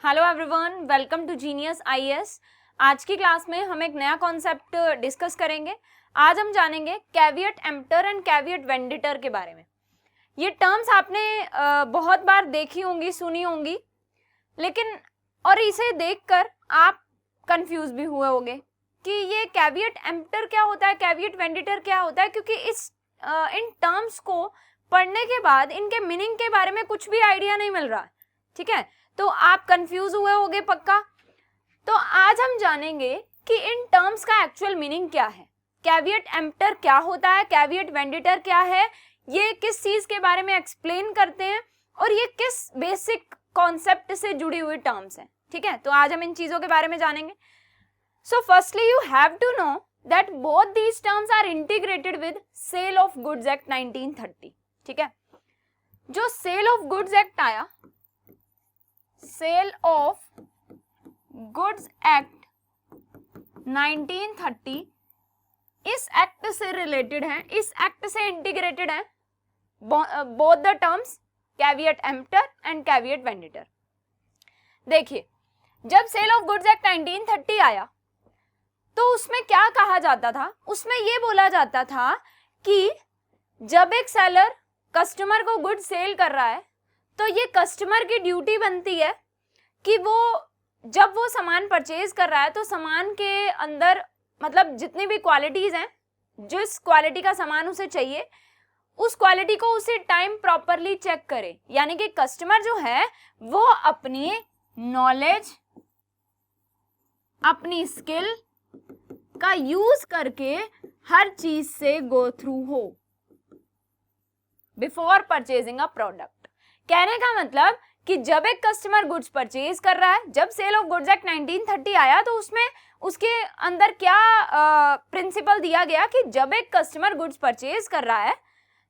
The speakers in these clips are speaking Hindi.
Hello everyone, welcome to Genius IAS. आज की क्लास में हम एक नया कॉन्सेप्ट डिस्कस करेंगे। आज हम जानेंगे कैविएट एम्प्टर एंड कैविएट वेंडिटर के बारे में। ये टर्म्स आपने बहुत बार देखी होंगी, सुनी होंगी, लेकिन और इसे देखकर आप कंफ्यूज भी हुए होंगे कि ये कैविएट एम्प्टर क्या होता है, कैविएट वेंडिटर क्या होता है, क्योंकि इन टर्म्स को पढ़ने के बाद इनके मीनिंग के बारे में कुछ भी आइडिया नहीं मिल रहा। ठीक है, तो आप कंफ्यूज हुए होंगे पक्का। तो आज हम जानेंगे कि इन टर्म्स का एक्चुअल मीनिंग क्या है, कैविएट एम्प्टर क्या होता है, कैविएट वेंडिटर क्या है, ये किस चीज के बारे में एक्सप्लेन करते हैं और ये किस बेसिक कॉन्सेप्ट से जुड़ी हुई टर्म्स हैं। ठीक है, तो आज हम इन चीजों के बारे में जानेंगे। So firstly you have to know that both these terms are integrated with sale of goods act 1930। ठीक है, जो सेल ऑफ गुड्स एक्ट आया, सेल ऑफ गुड्स एक्ट 1930, इस एक्ट से रिलेटेड है, इस एक्ट से इंटीग्रेटेड है both the terms caveat emptor and caveat venditor. देखिए, जब सेल ऑफ गुड्स एक्ट 1930 आया तो उसमें क्या कहा जाता था, उसमें ये बोला जाता था कि जब एक सेलर कस्टमर को गुड सेल कर रहा है तो ये कस्टमर की ड्यूटी बनती है कि वो जब वो सामान परचेज कर रहा है तो सामान के अंदर मतलब जितनी भी क्वालिटीज हैं, जिस क्वालिटी का सामान उसे चाहिए उस क्वालिटी को उसे टाइम प्रॉपरली चेक करे। यानी कि कस्टमर जो है वो अपनी नॉलेज, अपनी स्किल का यूज करके हर चीज से गो थ्रू हो बिफोर परचेजिंग अ प्रोडक्ट। कहने का मतलब कि जब एक कस्टमर गुड्स परचेज कर रहा है, जब सेल ऑफ गुड्स एक्ट 1930 आया तो उसमें उसके अंदर क्या प्रिंसिपल दिया गया कि जब एक कस्टमर गुड्स परचेज कर रहा है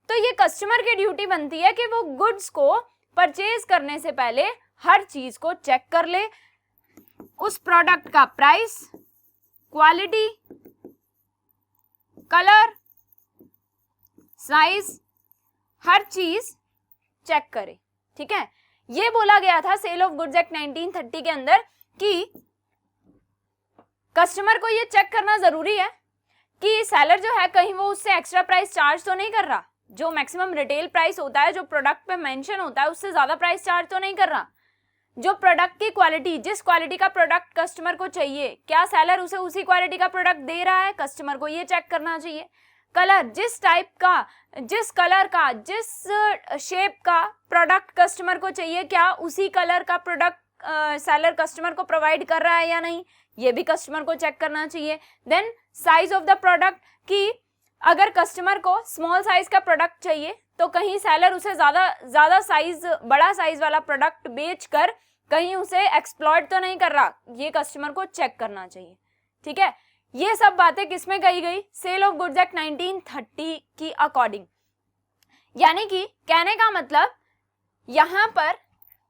तो ये कस्टमर की ड्यूटी बनती है कि वो गुड्स को परचेज करने से पहले हर चीज को चेक कर ले, उस प्रोडक्ट का प्राइस, क्वालिटी, कलर, साइज, हर चीज चेक करे। ठीक है, ये बोला गया था सेल ऑफ गुड्स एक्ट 1930 के अंदर कि कस्टमर को ये चेक करना जरूरी है कि सेलर जो है कहीं वो उससे एक्स्ट्रा प्राइस चार्ज तो नहीं कर रहा, जो मैक्सिमम रिटेल प्राइस होता है, जो प्रोडक्ट पे मेंशन होता है उससे ज्यादा प्राइस चार्ज तो नहीं कर रहा। जो प्रोडक्ट की क्वालिटी, जिस क्वालिटी का प्रोडक्ट कस्टमर को चाहिए, क्या सेलर उसे उसी क्वालिटी का प्रोडक्ट दे रहा है, कस्टमर को ये चेक करना चाहिए। कलर, जिस टाइप का, जिस कलर का, जिस शेप का प्रोडक्ट कस्टमर को चाहिए, क्या उसी कलर का प्रोडक्ट सेलर कस्टमर को प्रोवाइड कर रहा है या नहीं, ये भी कस्टमर को चेक करना चाहिए। Then size of the product, कि अगर कस्टमर को स्मॉल साइज का प्रोडक्ट चाहिए तो कहीं सेलर उसे ज्यादा साइज, बड़ा साइज वाला प्रोडक्ट बेचकर कहीं उसे एक्सप्लॉइट तो नहीं कर रहा, ये कस्टमर को चेक करना चाहिए। ठीक है, ये सब बातें किसमें कही गई, सेल ऑफ गुड्स एक्ट 1930 की अकॉर्डिंग। यानी कि कहने का मतलब यहां पर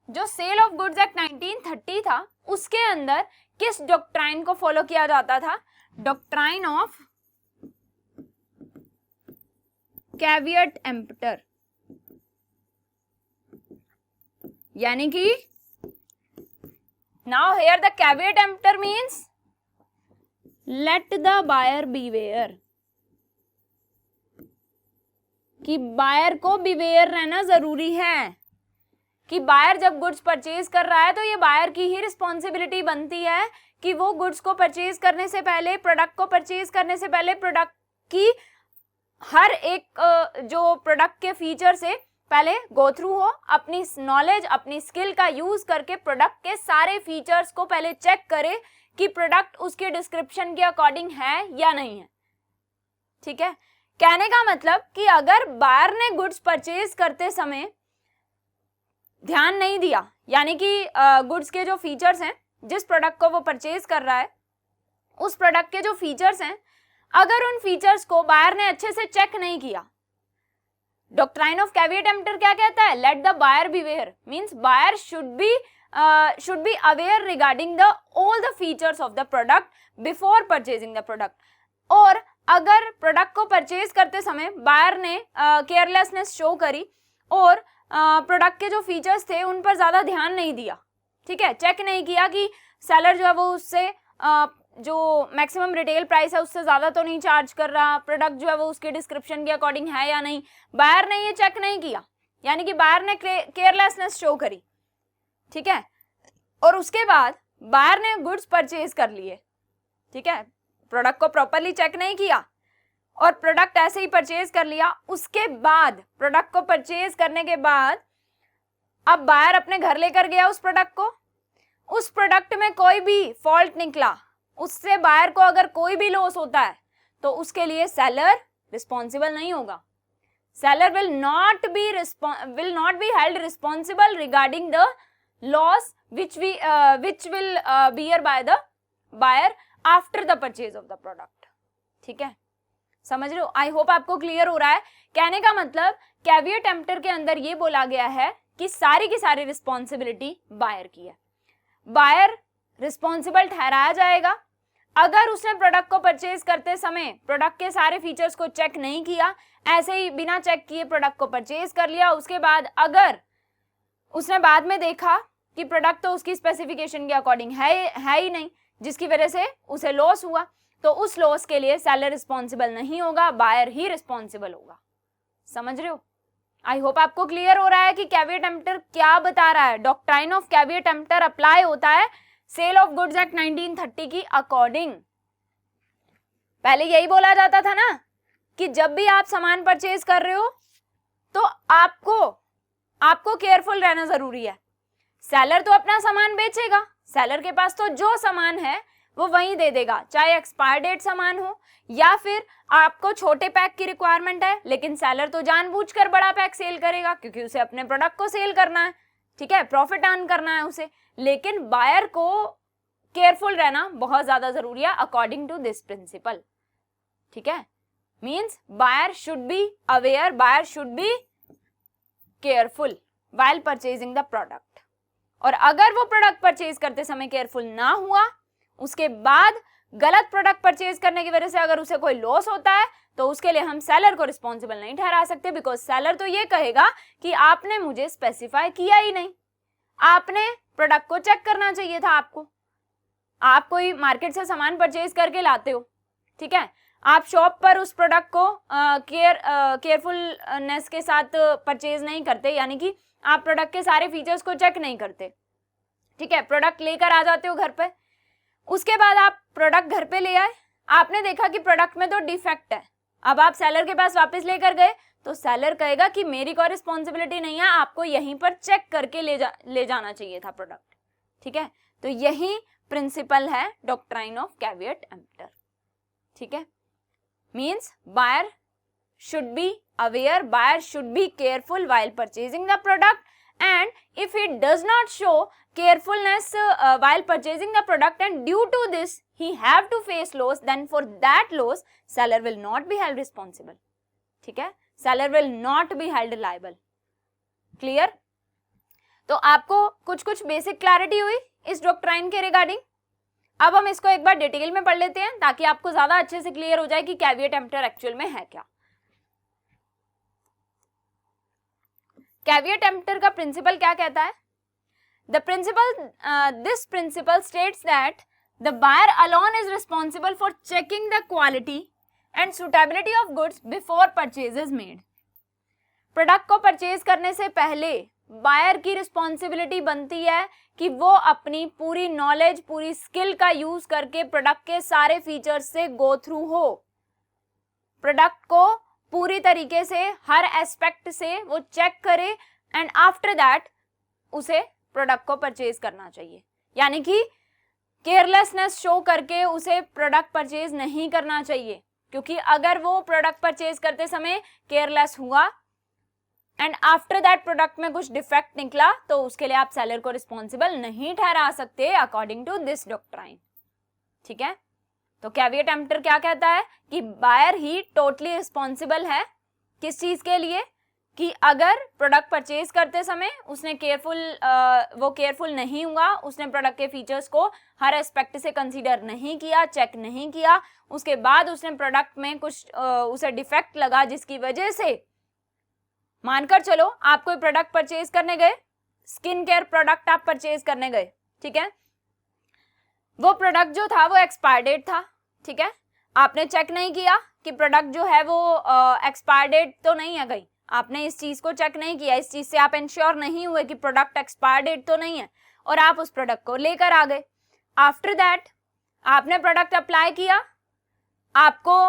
जो सेल ऑफ गुड्स एक्ट 1930 था उसके अंदर किस डॉक्ट्राइन को फॉलो किया जाता था, डॉक्ट्राइन ऑफ कैविएट एम्प्टर। यानी कि now here the caveat emptor means let the buyer beware, कि बायर को बीवेयर रहना जरूरी है, कि बायर जब गुड्स परचेज कर रहा है तो ये बायर की ही रिस्पॉन्सिबिलिटी बनती है कि वो गुड्स को परचेज करने से पहले, प्रोडक्ट को परचेज करने से पहले प्रोडक्ट की हर एक जो प्रोडक्ट के फीचर से पहले गो थ्रू हो, अपनी नॉलेज, अपनी स्किल का यूज करके प्रोडक्ट के सारे फीचर्स को पहले चेक करे कि प्रोडक्ट उसके डिस्क्रिप्शन के अकॉर्डिंग है या नहीं है। ठीक है, कहने का मतलब कि अगर बायर ने गुड्स परचेज करते समय ध्यान नहीं दिया, यानी कि गुड्स के जो फीचर्स हैं, जिस प्रोडक्ट को वो परचेज कर रहा है उस प्रोडक्ट के जो फीचर्स हैं, अगर उन फीचर्स को बायर ने अच्छे से चेक नहीं किया, डॉक्ट्राइन ऑफ कैविएट एम्प्टर क्या कहता है, let the buyer beware, means buyer should be aware regarding the all the features of the product before purchasing the product। और अगर प्रोडक्ट को परचेज करते समय बायर ने केयरलेसनेस शो करी और प्रोडक्ट के जो फीचर्स थे उन पर ज्यादा ध्यान नहीं दिया, ठीक है, चेक नहीं किया कि सेलर जो है वो उससे जो मैक्सिमम रिटेल प्राइस है उससे ज्यादा तो नहीं चार्ज कर रहा, प्रोडक्ट जो है वो उसके डिस्क्रिप्शन के अकॉर्डिंग है या नहीं, बायर ने ये चेक नहीं किया, यानी कि बायर ने केयरलेसनेस शो करी, ठीक है, और उसके बाद बायर ने गुड्स परचेज कर लिए, ठीक है, प्रोडक्ट को प्रॉपरली चेक नहीं किया और प्रोडक्ट ऐसे ही परचेज कर लिया। उसके बाद प्रोडक्ट को परचेज करने के बाद अब बायर अपने घर लेकर गया उस प्रोडक्ट को, उस प्रोडक्ट में कोई भी फॉल्ट निकला, उससे बायर को अगर कोई भी लॉस होता है तो उसके लिए सेलर रिस्पॉन्सिबल नहीं होगा। Seller will not be held responsible regarding the loss which will bear by the buyer after the purchase of the product। ठीक है, समझ रहे हो? आई होप आपको क्लियर हो रहा है। कहने का मतलब कैविएट एम्प्टर के अंदर ये बोला गया है कि सारी की सारी रिस्पॉन्सिबिलिटी बायर की है, बायर रिस्पॉन्सिबल ठहराया जाएगा अगर उसने प्रोडक्ट को परचेज करते समय प्रोडक्ट के सारे फीचर्स को चेक नहीं किया, ऐसे ही बिना चेक किए प्रोडक्ट को परचेज कर लिया। उसके बाद अगर उसने बाद में देखा कि प्रोडक्ट तो उसकी स्पेसिफिकेशन के अकॉर्डिंग है ही नहीं, जिसकी वजह से उसे लॉस हुआ, तो उस लॉस के लिए सेलर रिस्पॉन्सिबल नहीं होगा, बायर ही रिस्पॉन्सिबल होगा। समझ रहे हो? आई होप आपको क्लियर हो रहा है कि कैविएट एम्प्टर क्या बता रहा है। Doctrine of caveat emptor apply होता है सेल ऑफ गुड्स एक्ट 1930 की अकॉर्डिंग। पहले यही बोला जाता था ना कि जब भी आप सामान परचेज कर रहे हो तो आपको केयरफुल रहना जरूरी है। सेलर तो अपना सामान बेचेगा, सेलर के पास तो जो सामान है वो वहीं दे देगा, चाहे एक्सपायर डेट सामान हो या फिर आपको छोटे पैक की रिक्वायरमेंट है, लेकिन सेलर तो जानबूझकर बड़ा पैक सेल करेगा क्योंकि उसे अपने प्रोडक्ट को सेल करना है, ठीक है, प्रॉफिट अर्न करना है उसे। लेकिन बायर को केयरफुल रहना बहुत ज्यादा जरूरी है अकॉर्डिंग टू दिस प्रिंसिपल। ठीक है, means buyer should be aware, buyer should be careful while purchasing the product. और अगर वो प्रोडक्ट परचेज करते समय केयरफुल ना हुआ, उसके बाद गलत प्रोडक्ट परचेज करने की वजह से अगर उसे कोई लॉस होता है तो उसके लिए हम सेलर को रिस्पॉन्सिबल नहीं ठहरा सकते, बिकॉज सेलर तो ये कहेगा कि आपने मुझे स्पेसिफाई किया ही नहीं, आपने प्रोडक्ट को चेक करना चाहिए था। आप कोई मार्केट से सामान परचेज करके लाते हो, ठीक है, आप शॉप पर उस प्रोडक्ट को केयरफुलनेस के साथ परचेज नहीं करते, यानी कि आप प्रोडक्ट के सारे फीचर्स को चेक नहीं करते, ठीक है, प्रोडक्ट लेकर आ जाते हो घर पे। उसके बाद आप प्रोडक्ट घर पे ले आए, आपने देखा कि प्रोडक्ट में तो डिफेक्ट है, अब आप सेलर के पास वापस लेकर गए तो सेलर कहेगा कि मेरी कोई रिस्पॉन्सिबिलिटी नहीं है, आपको यहीं पर चेक करके ले जाना चाहिए था प्रोडक्ट। ठीक है, तो यही प्रिंसिपल है डॉक्ट्राइन ऑफ कैविएट एम्प्टर। ठीक है, means buyer should be aware, buyer should be careful while purchasing the product, and if he does not show carefulness while purchasing the product and due to this he have to face loss, then for that loss seller will not be held responsible. ठीक है, seller will not be held liable. Clear? तो आपको कुछ बेसिक क्लैरिटी हुई इस डॉक्ट्राइन के रिगार्डिंग। अब हम इसको एक बार डिटेल में पढ़ लेते हैं ताकि आपको ज्यादा अच्छे से क्लियर हो जाए कि कैविएट एम्प्टर एक्चुअल में है क्या। कैविएट एम्प्टर का प्रिंसिपल क्या कहता है? This principle states that the buyer alone is responsible for checking the quality and suitability of goods before purchase is made. Product को परचेज करने से पहले बायर की रिस्पॉन्सिबिलिटी बनती है कि वो अपनी पूरी नॉलेज, पूरी स्किल का यूज करके प्रोडक्ट के सारे फीचर्स से गो थ्रू हो, प्रोडक्ट को पूरी तरीके से हर एस्पेक्ट से वो चेक करे एंड आफ्टर दैट उसे प्रोडक्ट को परचेज करना चाहिए। यानी कि केयरलेसनेस शो करके उसे प्रोडक्ट परचेज नहीं करना चाहिए, क्योंकि अगर वो प्रोडक्ट परचेज करते समय केयरलेस हुआ एंड आफ्टर दैट प्रोडक्ट में कुछ डिफेक्ट निकला तो उसके लिए आप सेलर को रिस्पॉन्सिबल नहीं ठहरा सकते अकॉर्डिंग टू दिस डॉक्ट्राइन। ठीक है, तो कैविएट एम्प्टर क्या कहता है कि बायर ही टोटली रिस्पॉन्सिबल है किस चीज के लिए, कि अगर प्रोडक्ट परचेज करते समय उसने केयरफुल नहीं हुआ, उसने प्रोडक्ट के फीचर्स को हर एस्पेक्ट से कंसीडर नहीं किया, चेक नहीं किया, उसके बाद उसने प्रोडक्ट में कुछ उसे डिफेक्ट लगा जिसकी वजह से, मानकर चलो आप कोई प्रोडक्ट परचेज करने गए, स्किन केयर प्रोडक्ट आप परचेज करने गए, ठीक है, वो प्रोडक्ट जो था वो एक्सपायर डेट था, ठीक है, आपने चेक नहीं किया कि प्रोडक्ट जो है वो एक्सपायर डेट तो नहीं है कहीं, आपने इस चीज को चेक नहीं किया, इस चीज से आप इंश्योर नहीं हुए कि प्रोडक्ट एक्सपायर डेट तो नहीं है, और आप उस प्रोडक्ट को लेकर आ गए। आफ्टर दैट आपने प्रोडक्ट अप्लाई किया, आपको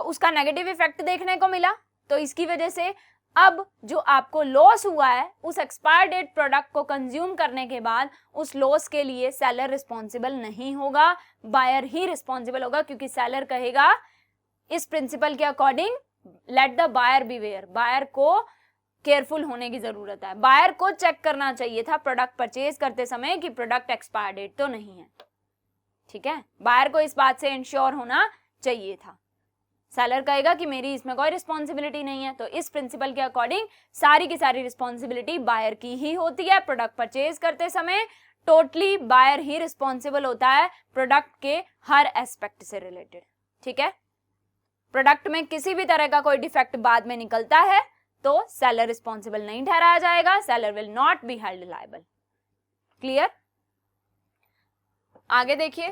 उसका नेगेटिव इफेक्ट देखने को मिला, तो इसकी वजह से अब जो आपको लॉस हुआ है उस एक्सपायर डेट प्रोडक्ट को कंज्यूम करने के बाद, उस लॉस के लिए सेलर रिस्पॉन्सिबल नहीं होगा, बायर ही रिस्पॉन्सिबल होगा, क्योंकि सेलर कहेगा इस प्रिंसिपल के according let the buyer beware, buyer को केयरफुल होने की जरूरत है, बायर को चेक करना चाहिए था प्रोडक्ट परचेज करते समय कि प्रोडक्ट एक्सपायर डेट तो नहीं है, ठीक है, बायर को इस बात से इंश्योर होना चाहिए था। सेलर कहेगा कि मेरी इसमें कोई रिस्पॉन्सिबिलिटी नहीं है, तो इस प्रिंसिपल के अकॉर्डिंग सारी की सारी रिस्पॉन्सिबिलिटी बायर की ही होती है। प्रोडक्ट परचेज करते समय टोटली बायर ही रिस्पॉन्सिबल होता है प्रोडक्ट के हर एस्पेक्ट से रिलेटेड, ठीक है। प्रोडक्ट में किसी भी तरह का कोई डिफेक्ट बाद में निकलता है तो सेलर रिस्पॉन्सिबल नहीं ठहराया जाएगा, seller will not be held liable. Clear? आगे देखिए,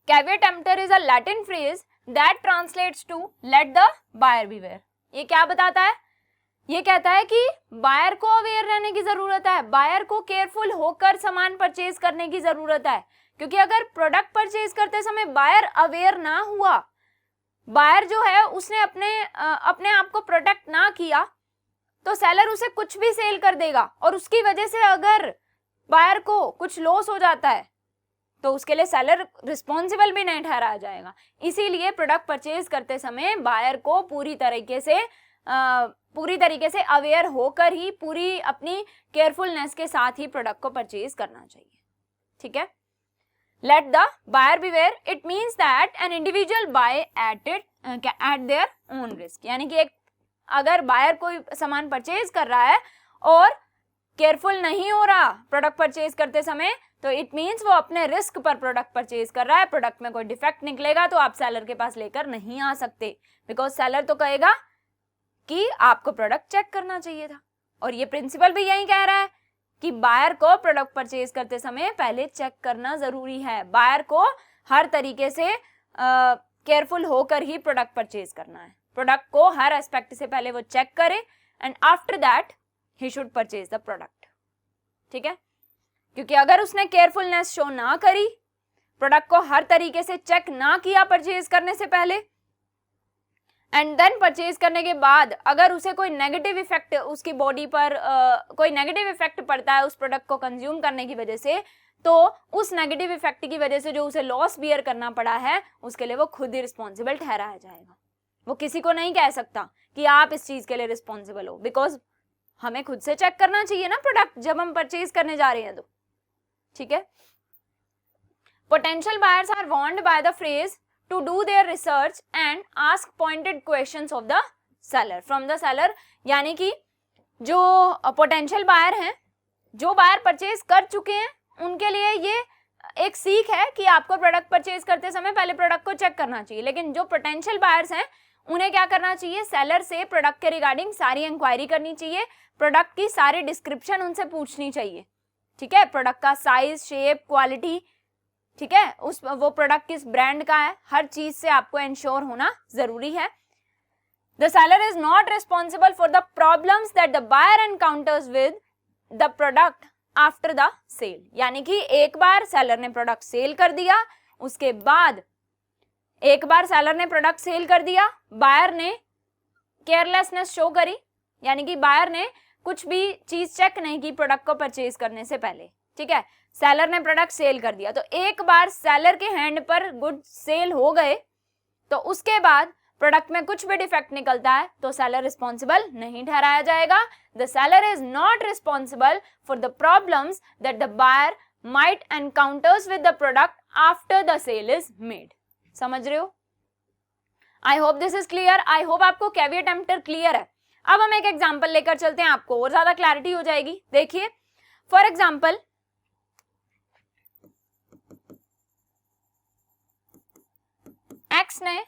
caveat emptor is a Latin phrase that translates to let the buyer beware. ये क्या बताता है? ये कहता है कि बायर को अवेयर रहने की जरूरत है, बायर को केयरफुल होकर सामान परचेज करने की जरूरत है, क्योंकि अगर प्रोडक्ट परचेज करते समय बायर अवेयर ना हुआ, बायर जो है उसने अपने आप को प्रोटेक्ट ना किया, तो सेलर उसे कुछ भी सेल कर देगा, और उसकी वजह से अगर बायर को कुछ लॉस हो जाता है तो उसके लिए सेलर रिस्पॉन्सिबल भी नहीं ठहराया जाएगा। इसीलिए प्रोडक्ट परचेज करते समय बायर को पूरी तरीके से अवेयर होकर ही, पूरी अपनी केयरफुलनेस के साथ ही प्रोडक्ट को परचेज करना चाहिए, ठीक है। Let the buyer beware, it means that an individual buy at their own risk, यानी कि अगर बायर कोई सामान परचेज कर रहा है और केयरफुल नहीं हो रहा प्रोडक्ट परचेज करते समय, तो इट मीन्स वो अपने रिस्क पर प्रोडक्ट परचेज कर रहा है, प्रोडक्ट में कोई डिफेक्ट निकलेगा तो आप सेलर के पास लेकर नहीं आ सकते, बिकॉज सेलर तो कहेगा कि आपको प्रोडक्ट चेक करना चाहिए था, और ये प्रिंसिपल भी यही कह रहा है कि बायर को प्रोडक्ट परचेज करते समय पहले चेक करना जरूरी है, बायर को हर तरीके से केयरफुल होकर ही प्रोडक्ट परचेज करना है, प्रोडक्ट को हर एस्पेक्ट से पहले वो चेक करे and after that he should purchase the product, ठीक है। क्योंकि अगर उसने केयरफुलनेस शो ना करी, प्रोडक्ट को हर तरीके से चेक ना किया परचेज करने से पहले, एंड देन परचेज करने के बाद अगर उसे कोई नेगेटिव इफेक्ट उसकी बॉडी पर कोई नेगेटिव इफेक्ट पड़ता है उस प्रोडक्ट को कंज्यूम करने की वजह से, तो उस नेगेटिव इफेक्ट की वजह से जो उसे लॉस बियर करना पड़ा है उसके लिए वो खुद ही रिस्पॉन्सिबल ठहराया जाएगा। वो किसी को नहीं कह सकता कि आप इस चीज के लिए रिस्पॉन्सिबल हो, बिकॉज हमें खुद से चेक करना चाहिए ना प्रोडक्ट जब हम परचेज करने जा रहे हैं तो, ठीक है। Potential buyers are warned by the phrase to do their research and ask pointed questions of the seller from the seller, यानी कि जो पोटेंशियल बायर हैं, जो बायर परचेज कर चुके हैं, उनके लिए ये एक सीख है कि आपको प्रोडक्ट परचेज करते समय पहले प्रोडक्ट को चेक करना चाहिए, लेकिन जो पोटेंशियल बायर्स हैं उन्हें क्या करना चाहिए, सेलर से प्रोडक्ट के रिगार्डिंग सारी इंक्वायरी करनी चाहिए, प्रोडक्ट की सारी डिस्क्रिप्शन उनसे पूछनी चाहिए, ठीक है, प्रोडक्ट का साइज, शेप, क्वालिटी, ठीक है, वो प्रोडक्ट किस ब्रांड का है, हर चीज से आपको इंश्योर होना जरूरी है। The seller is not responsible for the problems that the buyer encounters with the product after the sale, यानी कि एक बार सेलर ने प्रोडक्ट सेल कर दिया, उसके बाद एक बार सेलर ने प्रोडक्ट सेल कर दिया, बायर ने केयरलेसनेस शो करी, यानी कि बायर ने कुछ भी चीज चेक नहीं की प्रोडक्ट को परचेज करने से पहले, ठीक है, सेलर ने प्रोडक्ट सेल कर दिया, तो एक बार सेलर के हैंड पर गुड सेल हो गए तो उसके बाद प्रोडक्ट में कुछ भी डिफेक्ट निकलता है तो सेलर रिस्पॉन्सिबल नहीं ठहराया जाएगा। The seller is not responsible for the problems that the buyer might encounters with the product after the sale is made. समझ रहे हो? I hope this is clear, I hope आपको कैविएट एम्प्टर क्लियर है। अब हम एक एग्जाम्पल लेकर चलते हैं, आपको और ज्यादा क्लैरिटी हो जाएगी। देखिए, फॉर एग्जाम्पल एक्स ने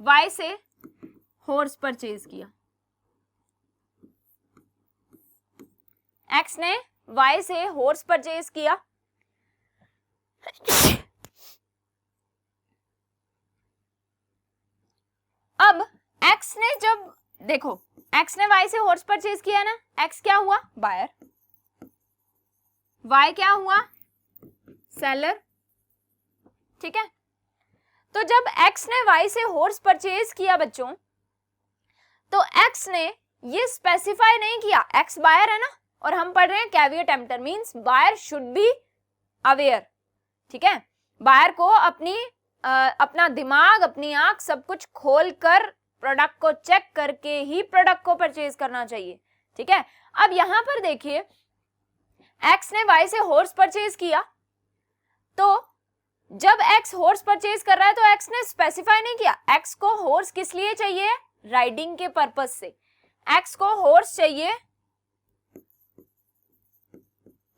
वाई से हॉर्स परचेज किया, एक्स ने वाई से हॉर्स परचेज किया, अब एक्स ने जब देखो एक्स ने वाई से हॉर्स परचेज किया ना, एक्स क्या हुआ बायर, वाई क्या हुआ सेलर, ठीक है। तो जब एक्स ने वाई से हॉर्स परचेज किया बच्चों, तो एक्स ने ये स्पेसिफाई नहीं किया, एक्स बायर है ना, और हम पढ़ रहे हैं caveat emptor, means buyer should be aware, ठीक है। बायर को अपना दिमाग, अपनी आंख सब कुछ खोल कर प्रोडक्ट को चेक करके ही प्रोडक्ट को परचेज करना चाहिए, ठीक है। अब यहां पर देखिए एक्स ने वाई से हॉर्स परचेज किया, तो जब एक्स हॉर्स परचेज कर रहा है तो एक्स ने स्पेसिफाई नहीं किया एक्स को हॉर्स किस लिए चाहिए, राइडिंग के पर्पस से। एक्स को हॉर्स चाहिए,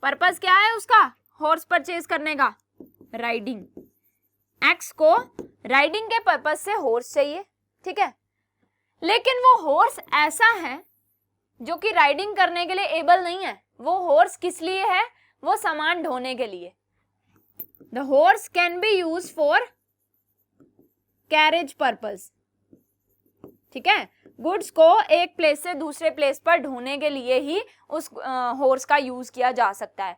पर्पस क्या है उसका, हॉर्स परचेज करने का, राइडिंग। एक्स को राइडिंग के पर्पस से हॉर्स चाहिए, ठीक है। लेकिन वो हॉर्स ऐसा है जो कि राइडिंग करने के लिए एबल नहीं है। वो हॉर्स किस लिए है, वो सामान ढोने के लिए। The horse can be use for carriage purpose, ठीक है। गुड्स को एक प्लेस से दूसरे प्लेस पर ढोने के लिए ही उस हॉर्स का यूज किया जा सकता है।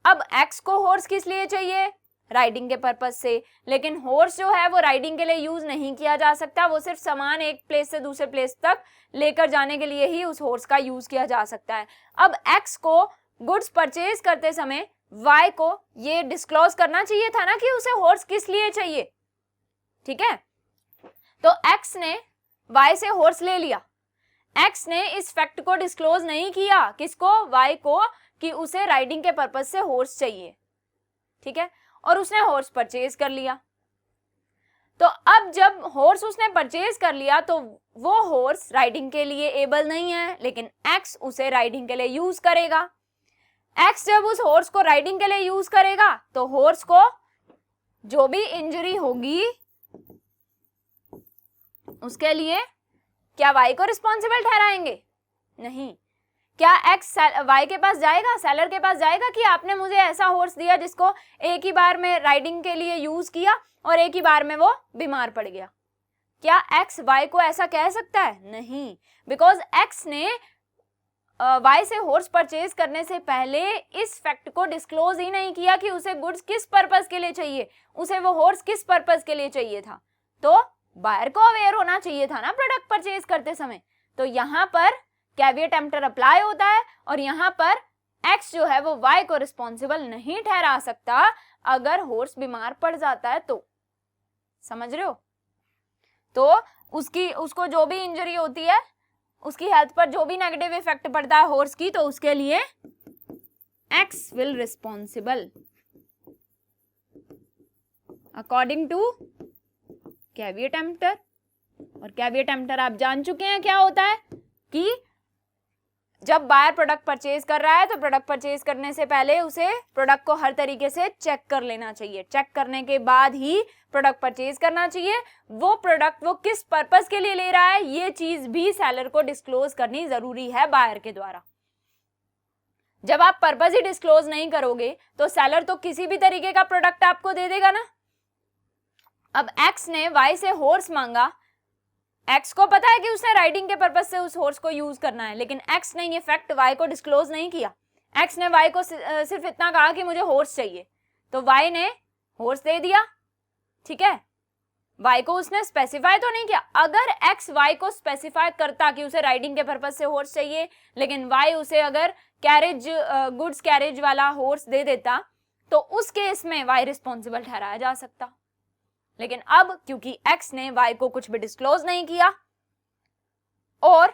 अब एक्स को हॉर्स किस लिए चाहिए, राइडिंग के पर्पस से, लेकिन हॉर्स जो है वो राइडिंग के लिए यूज नहीं किया जा सकता, वो सिर्फ सामान एक प्लेस से दूसरे प्लेस तक लेकर जाने के लिए ही उस हॉर्स का यूज किया जा सकता है। अब एक्स को गुड्स परचेज करते समय वाई को ये डिस्क्लोज करना चाहिए था ना कि उसे हॉर्स किस लिए चाहिए, ठीक है। तो एक्स ने वाई से हॉर्स ले लिया, एक्स ने इस फैक्ट को डिस्क्लोज नहीं किया, किसको, वाई को, कि उसे राइडिंग के पर्पस से हॉर्स चाहिए, ठीक है, और उसने हॉर्स परचेज कर लिया। तो अब जब हॉर्स उसने परचेज कर लिया तो वो हॉर्स राइडिंग के लिए एबल नहीं है, लेकिन एक्स उसे राइडिंग के लिए यूज करेगा। एक्स जब उस हॉर्स को राइडिंग के लिए यूज करेगा तो हॉर्स को जो भी इंजरी होगी उसके लिए क्या वाई को रिस्पॉन्सिबल ठहराएंगे, नहीं। क्या एक्स वाई के पास जाएगा, सेलर के पास जाएगा कि आपने मुझे ऐसा हॉर्स दिया जिसको एक ही बार में राइडिंग के लिए यूज किया और एक ही बार में वो बीमार पड़ गया? क्या एक्स वाई को ऐसा कह सकता है? नहीं, बिकॉज एक्स ने वाई से हॉर्स परचेज करने से पहले इस फैक्ट को डिस्क्लोज ही नहीं किया कि उसे गुड्स किस पर्पस के लिए चाहिए, उसे वो हॉर्स किस पर्पस के लिए चाहिए था। तो बायर को अवेयर होना चाहिए था ना प्रोडक्ट परचेज करते समय। तो यहाँ पर कैविएट एम्प्टर अप्लाई होता है और यहाँ पर एक्स जो है वो वाई को रिस्पॉन्सिबल नहीं ठहरा सकता अगर हॉर्स बीमार पड़ जाता है तो। समझ रहे हो? तो उसको जो भी इंजरी होती है, उसकी हेल्थ पर जो भी नेगेटिव इफेक्ट पड़ता है हॉर्स की, तो उसके लिए X will responsible according to caveat emptor. और कैविएट एम्प्टर आप जान चुके हैं क्या होता है कि जब बायर प्रोडक्ट परचेज कर रहा है तो प्रोडक्ट परचेज करने से पहले उसे प्रोडक्ट को हर तरीके से चेक कर लेना चाहिए। चेक करने के बाद ही प्रोडक्ट परचेज करना चाहिए। वो प्रोडक्ट वो किस पर्पस के लिए ले रहा है ये चीज भी सेलर को डिस्क्लोज करनी जरूरी है बायर के द्वारा। जब आप पर्पस ही डिस्क्लोज नहीं करोगे तो सेलर तो किसी भी तरीके का प्रोडक्ट आपको दे देगा ना। अब एक्स ने वाई से हॉर्स मांगा, एक्स को पता है कि उसने राइडिंग के पर्पस से उस हॉर्स को यूज करना है, लेकिन एक्स ने ये फैक्ट वाई को डिस्क्लोज नहीं किया। एक्स ने वाई को सिर्फ इतना कहा कि मुझे हॉर्स चाहिए, तो वाई ने हॉर्स दे दिया, ठीक है। वाई को उसने स्पेसिफाई तो नहीं किया। अगर एक्स वाई को स्पेसिफाई करता कि उसे राइडिंग के पर्पस से हॉर्स चाहिए, लेकिन वाई उसे अगर कैरेज गुड्स कैरेज वाला हॉर्स दे देता, तो उस केस में वाई रिस्पॉन्सिबल ठहराया जा सकता। लेकिन अब क्योंकि एक्स ने वाई को कुछ भी डिस्क्लोज नहीं किया और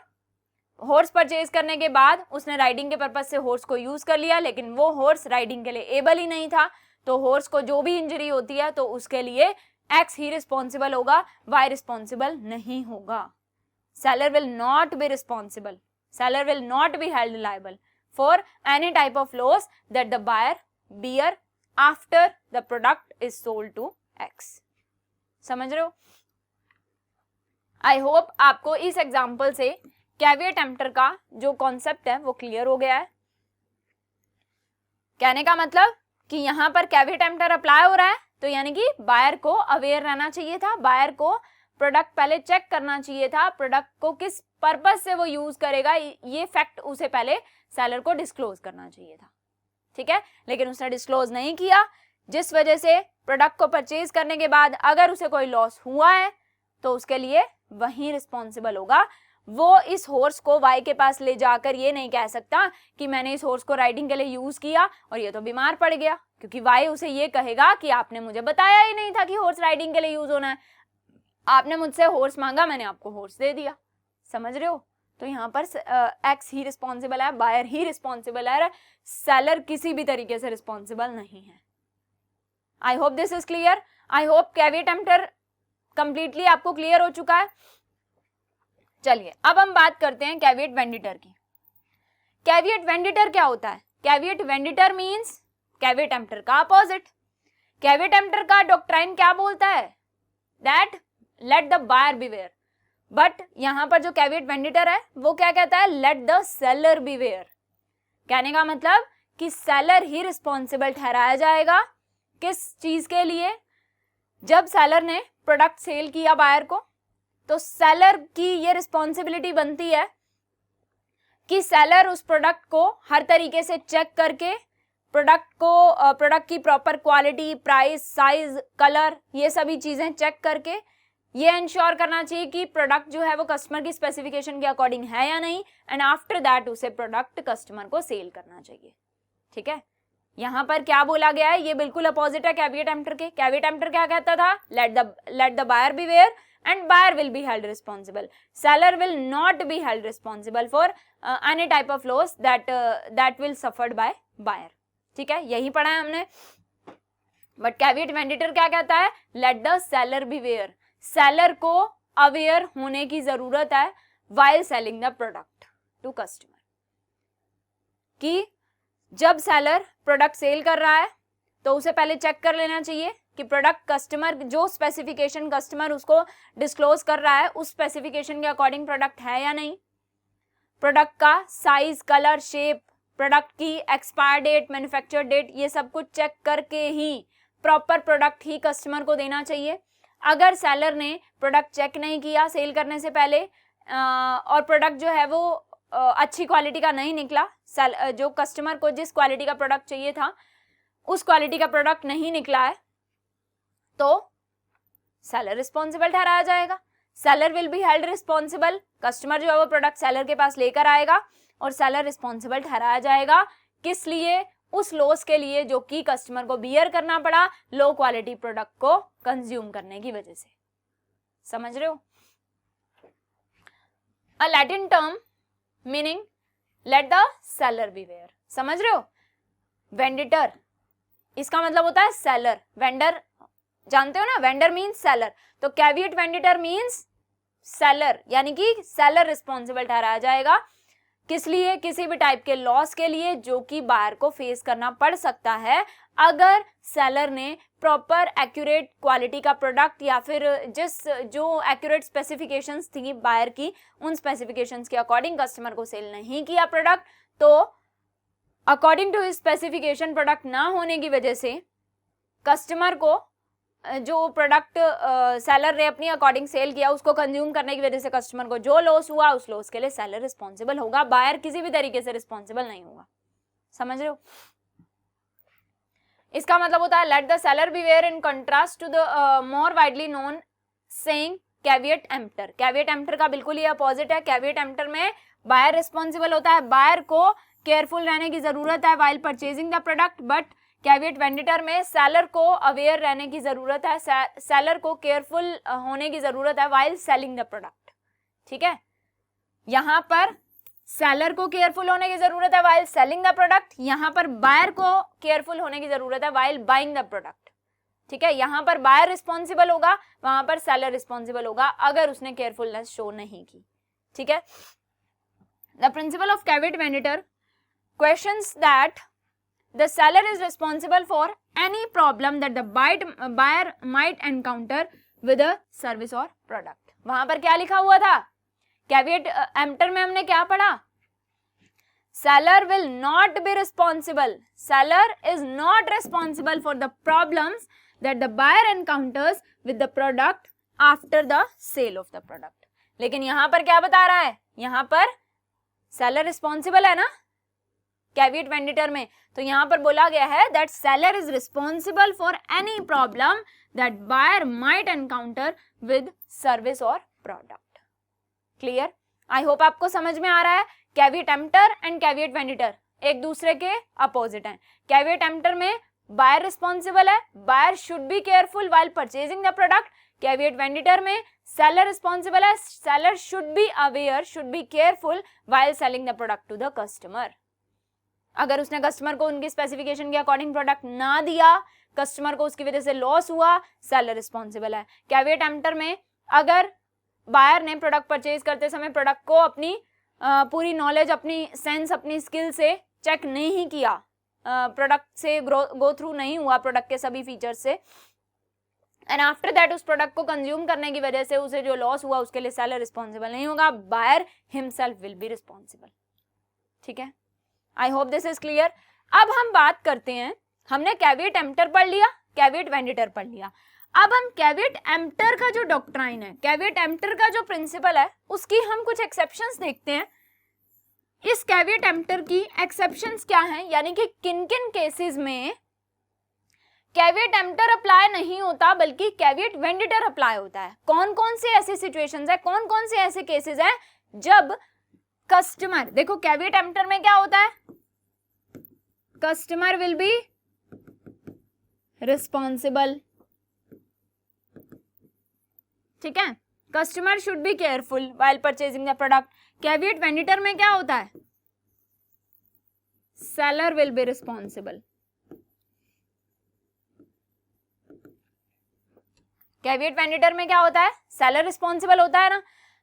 हॉर्स परचेज करने के बाद उसने राइडिंग के पर्पस से हॉर्स को यूज कर लिया, लेकिन वो हॉर्स राइडिंग के लिए एबल ही नहीं था, तो हॉर्स को जो भी इंजरी होती है तो उसके लिए एक्स ही रिस्पॉन्सिबल होगा, वाई रिस्पॉन्सिबल नहीं होगा। Seller will not be responsible, seller will not be held liable for any type of loss that the buyer bear after the product is sold to X. समझ रहे हो? आई होप आपको इस एग्जाम्पल से कैविएट एम्प्टर का जो कॉन्सेप्ट है वो क्लियर हो गया है। कहने का मतलब कि यहाँ पर कैविएट एम्प्टर अप्लाई हो रहा है, तो यानी कि बायर को अवेयर रहना चाहिए था, बायर को प्रोडक्ट पहले चेक करना चाहिए था, प्रोडक्ट को किस पर्पज से वो यूज करेगा ये फैक्ट उसे पहले सेलर को डिस्क्लोज करना चाहिए था, ठीक है। लेकिन उसने डिस्क्लोज नहीं किया, जिस वजह से प्रोडक्ट को परचेज करने के बाद अगर उसे कोई लॉस हुआ है तो उसके लिए वही रिस्पॉन्सिबल होगा। वो इस हॉर्स को वाई के पास ले जाकर ये नहीं कह सकता कि मैंने इस हॉर्स को राइडिंग के लिए यूज किया और ये तो बीमार पड़ गया, क्योंकि वाई उसे ये कहेगा कि आपने मुझे बताया ही नहीं था कि हॉर्स राइडिंग के लिए यूज होना है, आपने मुझसे हॉर्स मांगा, मैंने आपको हॉर्स दे दिया। समझ रहे हो? तो यहाँ पर एक्स ही रिस्पॉन्सिबल है, बायर ही रिस्पॉन्सिबल है, सेलर किसी भी तरीके से रिस्पॉन्सिबल नहीं है। I hope this is clear. I hope caveat emptor completely आपको क्लियर हो चुका है। चलिए अब हम बात करते हैं कैविएट वेंडिटर की। कैविएट वेंडिटर क्या होता है? Caveat venditor means caveat emptor का अपोजिट। कैविएट एम्प्टर का डॉक्ट्राइन क्या बोलता है? That let the buyer beware. But यहां पर जो कैविएट वेंडिटर है वो क्या कहता है? Let the seller beware. कहने का मतलब कि सेलर ही रिस्पॉन्सिबल ठहराया जाएगा। किस चीज के लिए? जब सेलर ने प्रोडक्ट सेल किया बायर को, तो सेलर की ये रिस्पॉन्सिबिलिटी बनती है कि सेलर उस प्रोडक्ट को हर तरीके से चेक करके प्रोडक्ट की proper quality, price, size, colour, ये सभी चीजें चेक करके ये इंश्योर करना चाहिए कि प्रोडक्ट जो है वो कस्टमर की स्पेसिफिकेशन के अकॉर्डिंग है या नहीं, एंड आफ्टर दैट उसे प्रोडक्ट कस्टमर को सेल करना चाहिए, ठीक है। यहाँ पर क्या बोला गया है? ये बिल्कुल अपोजिट है कैविएट एम्प्टर के। कैविएट एम्प्टर क्या कहता था? Let the buyer beware and buyer will be held responsible. Seller will not be held responsible for any type of loss that will suffered by buyer. ठीक है, यही पढ़ा है हमने। बट कैविएट वेंडिटर क्या कहता है? Let the seller beware. Seller को अवेयर होने की जरूरत है while selling the product to customer, कि जब सेलर प्रोडक्ट सेल कर रहा है तो उसे पहले चेक कर लेना चाहिए कि प्रोडक्ट कस्टमर जो स्पेसिफिकेशन कस्टमर उसको डिस्क्लोज कर रहा है उस स्पेसिफिकेशन के अकॉर्डिंग प्रोडक्ट है या नहीं, प्रोडक्ट का साइज, कलर, शेप, प्रोडक्ट की एक्सपायर डेट, मैन्युफैक्चर डेट, ये सब कुछ चेक करके ही प्रॉपर प्रोडक्ट ही कस्टमर को देना चाहिए। अगर सेलर ने प्रोडक्ट चेक नहीं किया सेल करने से पहले और प्रोडक्ट जो है वो अच्छी क्वालिटी का नहीं निकला, जो कस्टमर को जिस क्वालिटी का प्रोडक्ट चाहिए था उस क्वालिटी का प्रोडक्ट नहीं निकला है, तो सेलर रिस्पॉन्सिबल ठहराया जाएगा। Seller will be held responsible. Customer जो है वो प्रोडक्ट सेलर के पास लेकर आएगा और सेलर रिस्पॉन्सिबल ठहराया जाएगा। किस लिए? उस लॉस के लिए जो कि कस्टमर को बियर करना पड़ा लो क्वालिटी प्रोडक्ट को कंज्यूम करने की वजह से। समझ रहे हो? अ Latin term meaning late the seller beware. समझ रहे हो? वेंडिटर इसका मतलब होता है सेलर। वेंडर जानते हो ना, वेंडर मीन्स सेलर, तो कैविएट वेंडिटर मीन्स सेलर, यानी कि सेलर रिस्पॉन्सिबल ठहराया जाएगा। किस लिए? किसी भी टाइप के लॉस के लिए जो कि बायर को फेस करना पड़ सकता है अगर सेलर ने प्रॉपर एक्यूरेट क्वालिटी का प्रोडक्ट या फिर जो एक्यूरेट स्पेसिफिकेशंस थी बायर की उन स्पेसिफिकेशंस के अकॉर्डिंग कस्टमर को सेल नहीं किया प्रोडक्ट, तो अकॉर्डिंग टू स्पेसिफिकेशन प्रोडक्ट ना होने की वजह से कस्टमर को जो प्रोडक्ट सेलर ने अपनी अकॉर्डिंग सेल किया उसको कंज्यूम करने की वजह से कस्टमर को जो लॉस हुआ उस लॉस के लिए सेलर रिस्पॉन्सिबल होगा, बायर किसी भी तरीके से रिस्पॉन्सिबल नहीं होगा। समझ रहे हो? इसका मतलब होता है let the seller beware in contrast to the more widely known saying caveat emptor. Caveat emptor का बिल्कुल ही अपोजिट है। कैविएट एम्प्टर में बायर रिस्पॉन्सिबल होता है, बायर को केयरफुल रहने की जरूरत है while purchasing the product, but caveat venditor में सेलर को अवेयर रहने की जरूरत है, सेलर को केयरफुल होने की जरूरत है वाइल सेलिंग द प्रोडक्ट। ठीक है, यहां पर सेलर को केयरफुल होने की जरूरत है वाइल सेलिंग द प्रोडक्ट, यहां पर बायर को केयरफुल होने की जरूरत है वाइल बाइंग द प्रोडक्ट। ठीक है, यहां पर बायर रिस्पॉन्सिबल होगा, वहां पर सेलर रिस्पॉन्सिबल होगा अगर उसने केयरफुलनेस शो नहीं की। ठीक है, the principle of caveat venditor questions that the seller is responsible for any problem that the buyer might encounter with a service or product। वहां पर क्या लिखा हुआ था? कैविएट एम्प्टर में हमने क्या पढ़ा? seller will not be responsible. Seller is not responsible for the problems that the buyer encounters with the product after the sale of the product. लेकिन यहाँ पर क्या बता रहा है, यहाँ पर seller responsible है ना कैविएट वेंडिटर में, तो यहाँ पर बोला गया है that seller is responsible for any problem that buyer might encounter with service or product. Clear? I hope आपको समझ में आ रहा है. Caveat emptor and caveat venditor एक दूसरे के अपोजिट हैं. कैविएट एम्प्टर में बायर रिस्पॉन्सिबल है, buyer should be careful while purchasing the product. Caveat venditor में सेलर रिस्पॉन्सिबल है, seller should be aware, should be careful while selling the product to the customer. अगर उसने कस्टमर को उनकी स्पेसिफिकेशन के अकॉर्डिंग प्रोडक्ट ना दिया, कस्टमर को उसकी वजह से लॉस हुआ, सेलर रिस्पॉन्सिबल है. कैविएट एम्प्टर में अगर बायर ने प्रोडक्ट परचेज करते समय प्रोडक्ट को अपनी पूरी नॉलेज, अपनी सेंस, अपनी स्किल से चेक नहीं किया, प्रोडक्ट से गो थ्रू नहीं हुआ प्रोडक्ट के सभी फीचर्स से, एंड आफ्टर दैट उस प्रोडक्ट को कंज्यूम करने की वजह से उसे जो लॉस हुआ उसके लिए सेलर रिस्पॉन्सिबल नहीं होगा, buyer himself will be responsible. ठीक है, I hope this is clear. अब हम बात करते हैं, हमने कैविएट एम्प्टर पढ़ लिया, कैविएट वेंडिटर पढ़ लिया. अब हम कैविएट एम्प्टर का जो डॉक्ट्राइन है, कैविएट एम्प्टर का जो प्रिंसिपल है, उसकी हम कुछ एक्सेप्शंस देखते हैं. इस कैविएट एम्प्टर की एक्सेप्शंस क्या हैं, यानी कि किन किन केसेस में कैविएट एम्प्टर अप्लाई नहीं होता बल्कि कैविएट वेंडिटर अप्लाई होता है. कौन कौन से ऐसे सिचुएशंस है, कौन कौन से ऐसे केसेस हैं जब कस्टमर, देखो कैविएट एम्प्टर में क्या होता है, कस्टमर विल बी रिस्पॉन्सिबल. ठीक है, customer should be careful while purchasing the product. Caveat venditor में क्या होता है, seller will be responsible. Caveat venditor में क्या होता है, सेलर रिस्पॉन्सिबल होता है ना.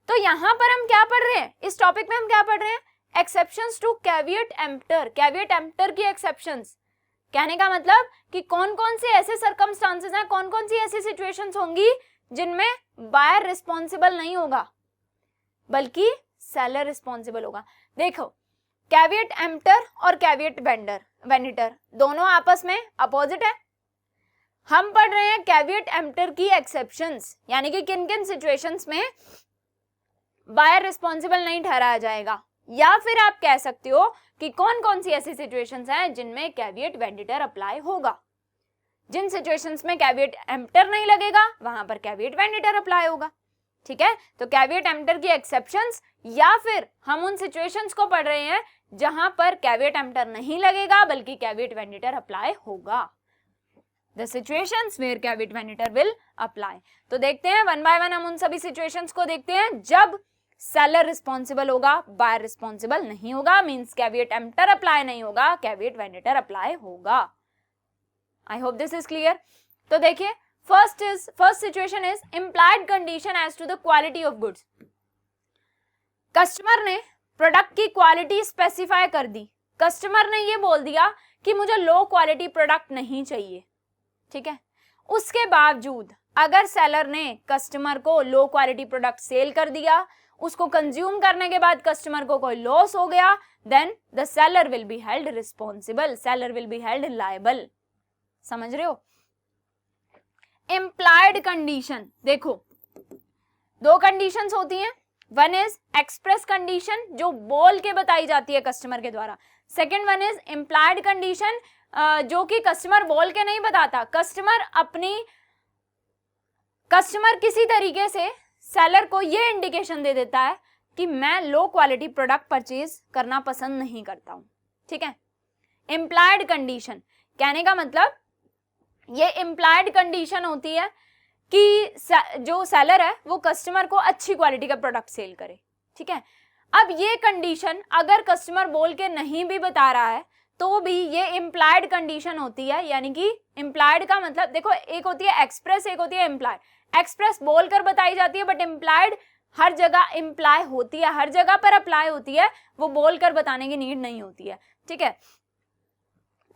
तो यहां पर हम क्या पढ़ रहे हैं, इस टॉपिक में हम क्या पढ़ रहे हैं, exceptions to caveat emptor. Caveat emptor की एक्सेप्शंस, कहने का मतलब कि कौन कौन से ऐसे सर्कमस्टांसेस हैं, कौन कौन सी ऐसी सिचुएशंस होंगी जिनमें बायर रिस्पॉन्सिबल नहीं होगा बल्कि सेलर रिस्पॉन्सिबल होगा. देखो कैविएट एम्प्टर और कैविएट वेंडिटर दोनों आपस में अपोजिट है. हम पढ़ रहे हैं कैविएट एम्प्टर की एक्सेप्शंस, यानी कि किन किन सिचुएशंस में बायर रिस्पॉन्सिबल नहीं ठहराया जाएगा, या फिर आप कह सकते हो कि कौन कौन सी ऐसी सिचुएशंस हैं जिनमें कैविएट वेंडिटर अप्लाई होगा. जिन सिचुएशंस में कैविएट एम्प्टर नहीं लगेगा वहां पर कैविएट वेंडिटर अप्लाई होगा. ठीक है, तो कैविएट एम्प्टर की एक्सेप्शंस, या फिर हम उन सिचुएशंस को पढ़ रहे हैं जहां पर कैविएट एम्प्टर नहीं लगेगा बल्कि कैविएट वेंडिटर अप्लाई होगा. The situations where caveat venditor will apply. तो देखते हैं वन बाय वन, हम उन सभी सिचुएशंस को देखते हैं जब सेलर रिस्पॉन्सिबल होगा, बायर रिस्पॉन्सिबल नहीं होगा, मींस कैविएट एम्प्टर अप्लाई नहीं होगा, कैविएट वेंडिटर अप्लाई होगा. I hope this is clear. तो देखिए, first situation is implied condition as to the quality of goods. Customer ने प्रोडक्ट की क्वालिटी स्पेसिफाई कर दी. कस्टमर ने ये बोल दिया कि मुझे लो क्वालिटी प्रोडक्ट नहीं चाहिए. ठीक है, उसके बावजूद अगर सेलर ने कस्टमर को लो क्वालिटी प्रोडक्ट सेल कर दिया, उसको कंज्यूम करने के बाद कस्टमर को कोई लॉस हो गया, then the seller will be held responsible, seller will be held liable. समझ रहे हो. इम्प्लाइड कंडीशन, देखो दो कंडीशंस होती हैं. वन इज एक्सप्रेस कंडीशन, जो बोल के बताई जाती है कस्टमर के द्वारा. Second one is implied condition, जो कि कस्टमर बोल के नहीं बताता. कस्टमर किसी तरीके से सेलर को ये इंडिकेशन दे देता है कि मैं लो क्वालिटी प्रोडक्ट परचेज करना पसंद नहीं करता हूं. ठीक है, इम्प्लाइड कंडीशन कहने का मतलब ये इम्प्लाइड कंडीशन होती है कि जो सेलर है वो कस्टमर को अच्छी क्वालिटी का प्रोडक्ट सेल करे. ठीक है, अब ये कंडीशन अगर कस्टमर बोल के नहीं भी बता रहा है तो भी ये इम्प्लाइड कंडीशन होती है. यानी कि इम्प्लाइड का मतलब देखो, एक होती है एक्सप्रेस, एक होती है इम्प्लाइड. एक्सप्रेस बोलकर बताई जाती है, बट इम्प्लाइड हर जगह इम्प्लाई होती है, हर जगह पर अप्लाई होती है, वो बोलकर बताने की नीड नहीं होती है. ठीक है,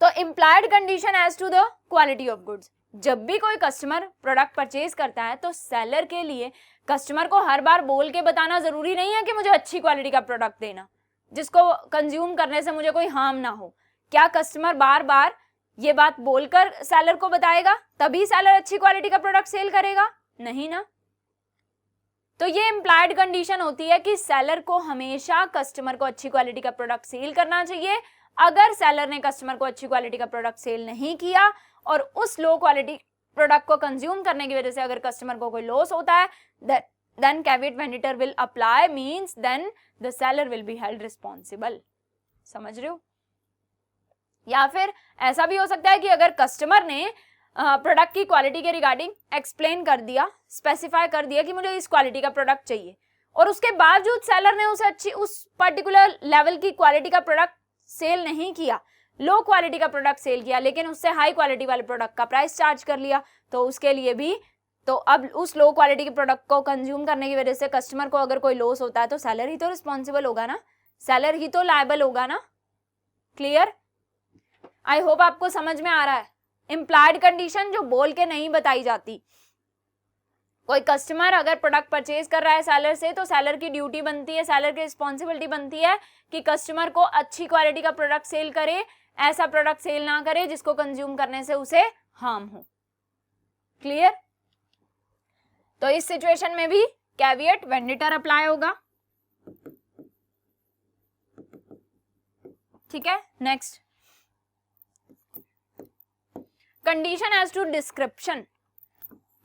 तो implied condition as to the quality of goods. जब भी कोई कस्टमर प्रोडक्ट परचेज करता है तो सेलर के लिए कस्टमर को हर बार बोल के बताना जरूरी नहीं है कि मुझे अच्छी क्वालिटी का प्रोडक्ट देना. जिसको कंज्यूम करने से मुझे कोई हार्म ना हो। क्या कस्टमर बार बार ये बात बोलकर सेलर को बताएगा तभी सेलर अच्छी क्वालिटी का प्रोडक्ट सेल करेगा? नहीं ना। तो ये इम्प्लाइड कंडीशन होती है कि सेलर को हमेशा कस्टमर को अच्छी क्वालिटी का प्रोडक्ट सेल करना चाहिए। अगर सेलर ने कस्टमर को अच्छी क्वालिटी का प्रोडक्ट सेल नहीं किया और उस लो क्वालिटी प्रोडक्ट को कंज्यूम करने की वजह से अगर कस्टमर को कोई लॉस होता है, then caveat venditor will apply, means then the seller will be held responsible। समझ रहे हो? या फिर ऐसा भी हो सकता है कि अगर कस्टमर ने प्रोडक्ट की क्वालिटी के रिगार्डिंग एक्सप्लेन कर दिया, स्पेसिफाई कर दिया कि मुझे इस क्वालिटी का प्रोडक्ट चाहिए, और उसके बावजूद सेलर ने उसे अच्छी उस पर्टिकुलर लेवल की क्वालिटी का प्रोडक्ट सेल नहीं किया, लो क्वालिटी का प्रोडक्ट सेल किया, लेकिन उससे हाई क्वालिटी वाले प्रोडक्ट का प्राइस चार्ज कर लिया, तो उसके लिए भी तो अब उस लो क्वालिटी के प्रोडक्ट को कंज्यूम करने की वजह से कस्टमर को अगर कोई लॉस होता है तो सेलर ही तो रिस्पॉन्सिबल होगा ना, सेलर ही तो लायबल होगा ना। क्लियर? आई होप आपको समझ में आ रहा है। इम्प्लाइड कंडीशन जो बोल के नहीं बताई जाती। कोई कस्टमर अगर प्रोडक्ट परचेज कर रहा है सेलर से, तो सेलर की ड्यूटी बनती है, सेलर की रिस्पॉन्सिबिलिटी बनती है कि कस्टमर को अच्छी क्वालिटी का प्रोडक्ट सेल करे, ऐसा प्रोडक्ट सेल ना करे जिसको कंज्यूम करने से उसे हार्म हो। क्लियर? तो इस सिचुएशन में भी कैविएट वेंडिटर अप्लाई होगा। ठीक है, next condition as to description.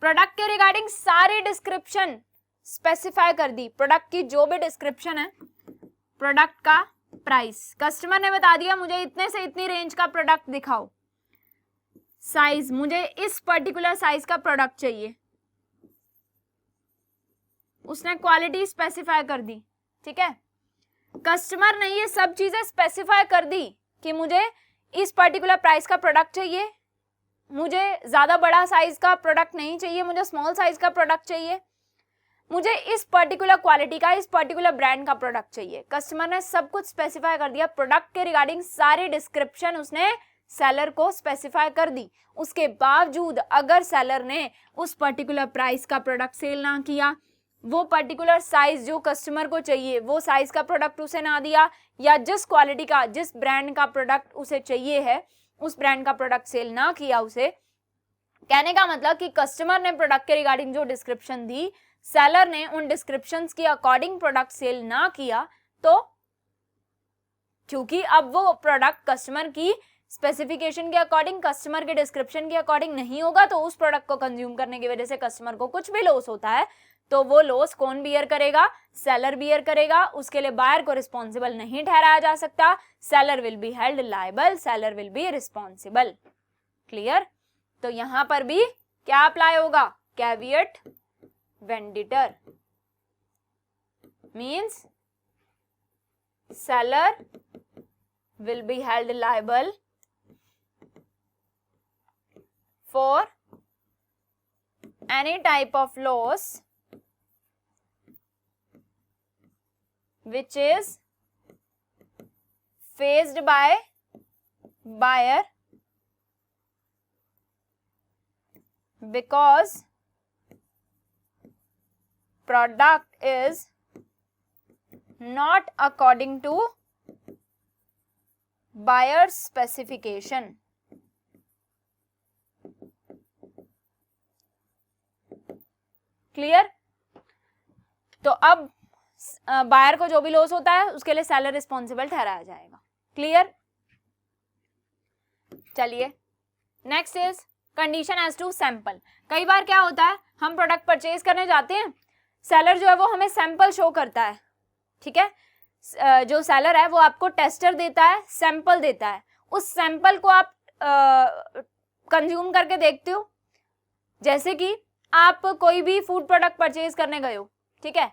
Product के रिगार्डिंग सारे डिस्क्रिप्शन स्पेसिफाई कर दी, प्रोडक्ट की जो भी डिस्क्रिप्शन है, प्रोडक्ट का प्राइस, कस्टमर ने बता दिया मुझे इतने से इतनी रेंज का प्रोडक्ट दिखाओ, साइज मुझे इस पर्टिकुलर साइज का प्रोडक्ट चाहिए, उसने क्वालिटी स्पेसिफाई कर दी। ठीक है, कस्टमर ने ये सब चीजें स्पेसिफाई कर दी कि मुझे इस पर्टिकुलर प्राइस का प्रोडक्ट चाहिए, मुझे ज्यादा बड़ा साइज का प्रोडक्ट नहीं चाहिए, मुझे स्मॉल साइज का प्रोडक्ट चाहिए, मुझे इस पर्टिकुलर क्वालिटी का, इस पर्टिकुलर ब्रांड का प्रोडक्ट चाहिए। कस्टमर ने सब कुछ स्पेसिफाई कर दिया, प्रोडक्ट के रिगार्डिंग सारी डिस्क्रिप्शन उसने सेलर को स्पेसिफाई कर दी। उसके बावजूद अगर सेलर ने उस पर्टिकुलर प्राइस का प्रोडक्ट सेल ना किया, वो पर्टिकुलर साइज जो कस्टमर को चाहिए वो साइज का प्रोडक्ट उसे ना दिया, या जिस क्वालिटी का, जिस ब्रांड का प्रोडक्ट उसे चाहिए है उस ब्रांड का प्रोडक्ट सेल ना किया उसे, कहने का मतलब कि कस्टमर ने प्रोडक्ट के रिगार्डिंग जो डिस्क्रिप्शन दी, सेलर ने उन डिस्क्रिप्शंस के अकॉर्डिंग प्रोडक्ट सेल ना किया, तो क्योंकि अब वो प्रोडक्ट कस्टमर की स्पेसिफिकेशन के अकॉर्डिंग, कस्टमर के डिस्क्रिप्शन के अकॉर्डिंग नहीं होगा, तो उस प्रोडक्ट को कंज्यूम करने की वजह से कस्टमर को कुछ भी लॉस होता है, तो वो लॉस कौन बियर करेगा? सेलर बियर करेगा। उसके लिए बायर को रिस्पॉन्सिबल नहीं ठहराया जा सकता। Seller will be held liable, seller will be responsible. Clear? तो यहां पर भी क्या अप्लाई होगा? Caveat venditor means seller will be held liable for any type of loss which is faced by buyer because product is not according to buyer's specification। Clear? तो अब बायर को जो भी लॉस होता है उसके लिए सेलर रिस्पॉन्सिबल ठहराया जाएगा। क्लियर? चलिए next is condition as to sample. कई बार क्या होता है, हम प्रोडक्ट परचेज करने जाते हैं, सेलर जो है वो हमें सैंपल शो करता है। ठीक है, जो सेलर है वो आपको टेस्टर देता है, सैंपल देता है, उस सैंपल को आप कंज्यूम करके देखते हो। जैसे कि आप कोई भी फूड प्रोडक्ट परचेज करने गए हो, ठीक है,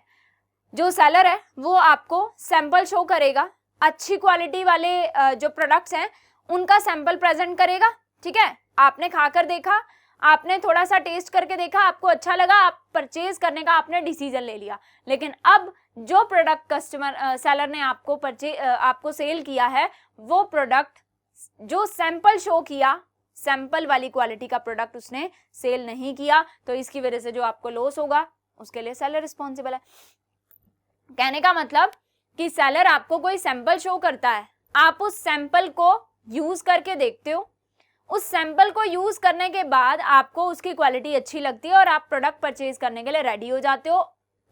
जो सेलर है वो आपको सैंपल शो करेगा, अच्छी क्वालिटी वाले जो प्रोडक्ट्स हैं उनका सैंपल प्रेजेंट करेगा। ठीक है, आपने खाकर देखा, आपने थोड़ा सा टेस्ट करके देखा, आपको अच्छा लगा, आप परचेज करने का आपने डिसीजन ले लिया। लेकिन अब जो प्रोडक्ट कस्टमर सेलर ने आपको सेल किया है, वो प्रोडक्ट जो सैंपल शो किया, सैंपल वाली क्वालिटी का प्रोडक्ट उसने सेल नहीं किया, तो इसकी वजह से जो आपको लॉस होगा उसके लिए सेलर रिस्पॉन्सिबल है। कहने का मतलब कि सेलर आपको कोई सैंपल शो करता है, आप उस सैंपल को यूज करके देखते हो, उस सैंपल को यूज करने के बाद आपको उसकी क्वालिटी अच्छी लगती है और आप प्रोडक्ट परचेज करने के लिए रेडी हो जाते हो।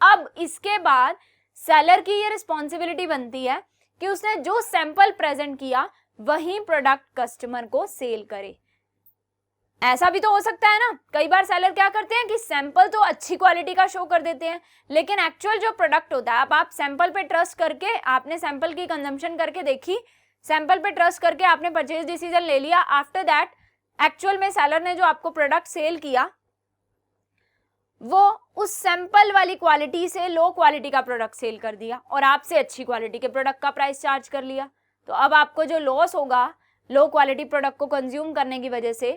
अब इसके बाद सेलर की ये रिस्पॉन्सिबिलिटी बनती है कि उसने जो सैंपल प्रेजेंट किया वही प्रोडक्ट कस्टमर को सेल करे। ऐसा भी तो हो सकता है ना, कई बार सेलर क्या करते हैं कि सैंपल तो अच्छी क्वालिटी का शो कर देते हैं, लेकिन एक्चुअल जो प्रोडक्ट होता है, अब आप सैंपल पे ट्रस्ट करके आपने सैंपल की कंजम्पशन करके देखी, सैंपल पे ट्रस्ट करके आपने परचेज डिसीजन ले लिया, आफ्टर दैट एक्चुअल में सेलर ने जो आपको प्रोडक्ट सेल किया वो उस सैंपल वाली क्वालिटी से लो क्वालिटी का प्रोडक्ट सेल कर दिया और आपसे अच्छी क्वालिटी के प्रोडक्ट का प्राइस चार्ज कर लिया। तो अब आपको जो लॉस होगा लो क्वालिटी प्रोडक्ट को कंज्यूम करने की वजह से,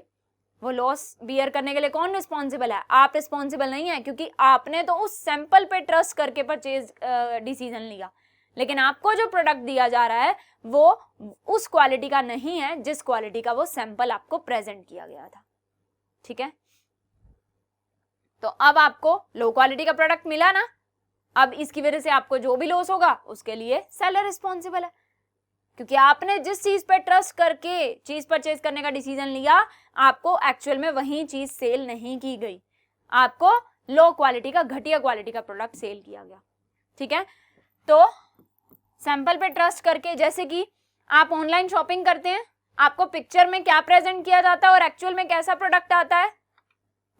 वो लॉस बियर करने के लिए कौन रिस्पॉन्सिबल है? आप रिस्पॉन्सिबल नहीं है, क्योंकि आपने तो उस सैंपल पे ट्रस्ट करके परचेज डिसीजन लिया, लेकिन आपको जो प्रोडक्ट दिया जा रहा है वो उस क्वालिटी का नहीं है जिस क्वालिटी का वो सैंपल आपको प्रेजेंट किया गया था। ठीक है, तो अब आपको लो क्वालिटी का प्रोडक्ट मिला ना, अब इसकी वजह से आपको जो भी लॉस होगा उसके लिए सेलर रिस्पॉन्सिबल है, क्योंकि आपने जिस चीज पे ट्रस्ट करके चीज परचेज करने का डिसीजन लिया, आपको एक्चुअल में वही चीज सेल नहीं की गई, आपको लो क्वालिटी का, घटिया क्वालिटी का प्रोडक्ट सेल किया गया। ठीक है, तो सैंपल पे ट्रस्ट करके, जैसे कि आप ऑनलाइन शॉपिंग करते हैं, आपको पिक्चर में क्या प्रेजेंट किया जाता है और एक्चुअल में कैसा प्रोडक्ट आता है,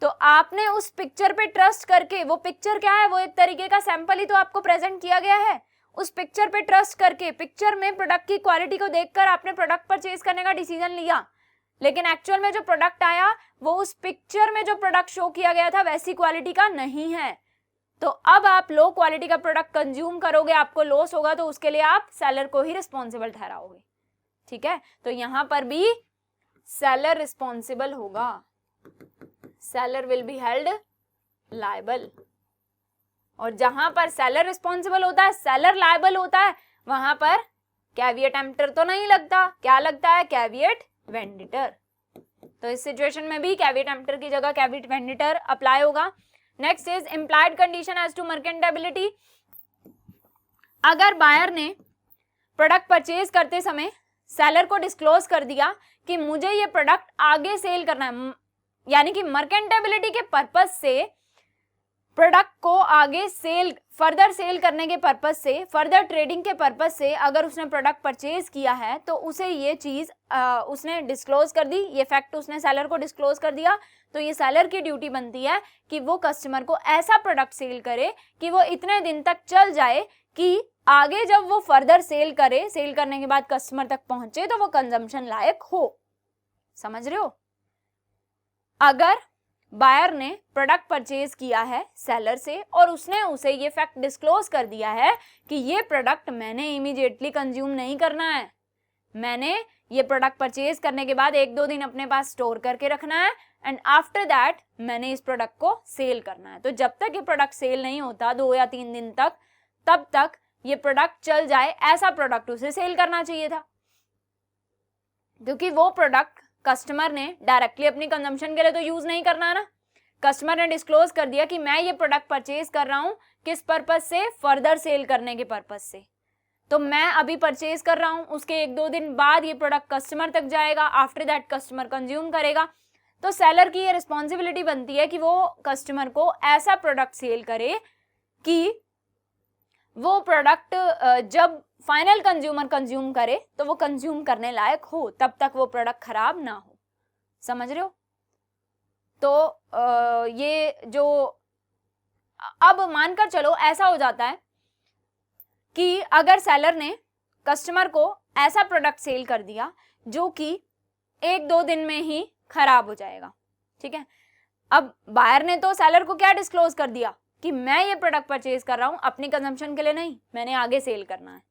तो आपने उस पिक्चर पे ट्रस्ट करके, वो पिक्चर क्या है, वो एक तरीके का सैंपल ही तो आपको प्रेजेंट किया गया है, उस पिक्चर पे ट्रस्ट करके, पिक्चर में प्रोडक्ट की क्वालिटी को देखकर आपने प्रोडक्ट परचेज करने का डिसीजन लिया, लेकिन एक्चुअल में जो प्रोडक्ट आया वो उस पिक्चर में जो प्रोडक्ट शो किया गया था वैसी क्वालिटी का नहीं है। तो अब आप लो क्वालिटी का प्रोडक्ट कंज्यूम करोगे, आपको लॉस होगा, तो उसके लिए आप सेलर को ही रिस्पॉन्सिबल ठहराओगे। ठीक है, तो यहां पर भी सेलर रिस्पॉन्सिबल होगा, seller will be held liable. और जहां पर सेलर रिस्पॉन्सिबल होता है, सेलर लायबल होता है, वहां पर कैविएट एम्प्टर तो नहीं लगता, क्या लगता है? Caveat venditor. तो इस सिचुएशन में भी कैविएट एम्प्टर की जगह कैविएट वेंडिटर अप्लाई होगा। Next is implied condition as to merchantability. अगर बायर ने प्रोडक्ट परचेज करते समय सेलर को डिस्क्लोज कर दिया कि मुझे ये प्रोडक्ट आगे सेल करना है, यानी कि मर्केंटेबिलिटी के पर्पस से प्रोडक्ट को आगे सेल, फर्दर सेल करने के पर्पस से, फर्दर ट्रेडिंग के पर्पस से अगर उसने प्रोडक्ट परचेज किया है, तो उसे ये चीज उसने डिस्क्लोज कर दी, ये फैक्ट उसने सेलर को डिस्क्लोज कर दिया, तो ये सेलर की ड्यूटी बनती है कि वो कस्टमर को ऐसा प्रोडक्ट सेल करे कि वो इतने दिन तक चल जाए कि आगे जब वो फर्दर सेल करे, सेल करने के बाद कस्टमर तक पहुंचे तो वो कंजम्पशन लायक हो। समझ रहे हो? अगर बायर ने प्रोडक्ट परचेज किया है सेलर से और उसने उसे ये फैक्ट डिस्क्लोज कर दिया है कि ये प्रोडक्ट मैंने इमीडिएटली कंज्यूम नहीं करना है, मैंने ये प्रोडक्ट परचेज करने के बाद 1-2 दिन अपने पास स्टोर करके रखना है एंड आफ्टर दैट मैंने इस प्रोडक्ट को सेल करना है, तो जब तक ये प्रोडक्ट सेल नहीं होता 2 या 3 दिन तक, तब तक ये प्रोडक्ट चल जाए, ऐसा प्रोडक्ट उसे सेल करना चाहिए था, क्योंकि वो प्रोडक्ट कस्टमर ने डायरेक्टली अपनी कंजम्पशन के लिए तो यूज नहीं करना है ना। कस्टमर ने डिस्क्लोज कर दिया कि मैं ये प्रोडक्ट परचेज कर रहा हूं, किस पर्पस से? फर्दर सेल करने के पर्पस से। तो मैं अभी परचेज कर रहा हूं, उसके 1-2 दिन बाद ये प्रोडक्ट कस्टमर तक जाएगा, आफ्टर दैट कस्टमर कंज्यूम करेगा, तो सेलर की ये रिस्पॉन्सिबिलिटी बनती है कि वो कस्टमर को ऐसा प्रोडक्ट सेल करे कि वो प्रोडक्ट जब फाइनल कंज्यूमर कंज्यूम करे तो वो कंज्यूम करने लायक हो, तब तक वो प्रोडक्ट खराब ना हो। समझ रहे हो? तो ये जो, अब मानकर चलो ऐसा हो जाता है कि अगर सेलर ने कस्टमर को ऐसा प्रोडक्ट सेल कर दिया जो कि 1-2 दिन में ही खराब हो जाएगा, ठीक है, अब बायर ने तो सेलर को क्या डिस्क्लोज कर दिया कि मैं ये प्रोडक्ट परचेज कर रहा हूं अपनी कंजम्पशन के लिए नहीं, मैंने आगे सेल करना है,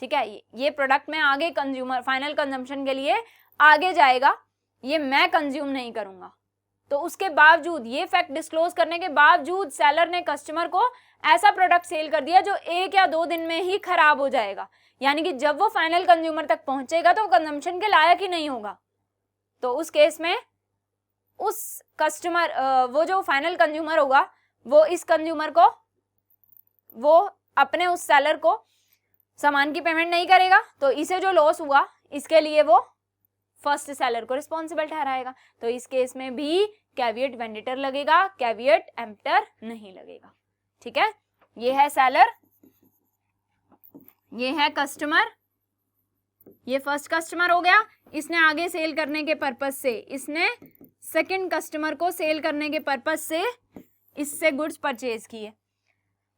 ठीक है, ये प्रोडक्ट मैं आगे कंज्यूमर फाइनल कंजम्पशन के लिए आगे जाएगा, ये मैं कंज्यूम नहीं करूंगा। तो उसके बावजूद, ये फैक्ट डिस्क्लोज करने के बावजूद सेलर ने कस्टमर को ऐसा प्रोडक्ट सेल कर दिया जो 1 या 2 दिन में ही खराब हो जाएगा, यानी कि जब वो फाइनल कंज्यूमर तक पहुंचेगा तो कंजम्पशन के लायक ही नहीं होगा। तो उस केस में उस कस्टमर, वो जो फाइनल कंज्यूमर होगा, वो इस कंज्यूमर को, वो अपने उस सेलर को सामान की पेमेंट नहीं करेगा तो इसे जो लॉस हुआ इसके लिए वो फर्स्ट सेलर को रिस्पॉन्सिबल ठहराएगा। तो इस केस में भी कैविएट वेंडिटर लगेगा, कैविएट एम्प्टर नहीं लगेगा। ठीक है, ये है सेलर, ये है कस्टमर, ये फर्स्ट कस्टमर हो गया, इसने आगे सेल करने के पर्पस से, इसने सेकंड कस्टमर को सेल करने के पर्पस से इससे गुड्स परचेज किए।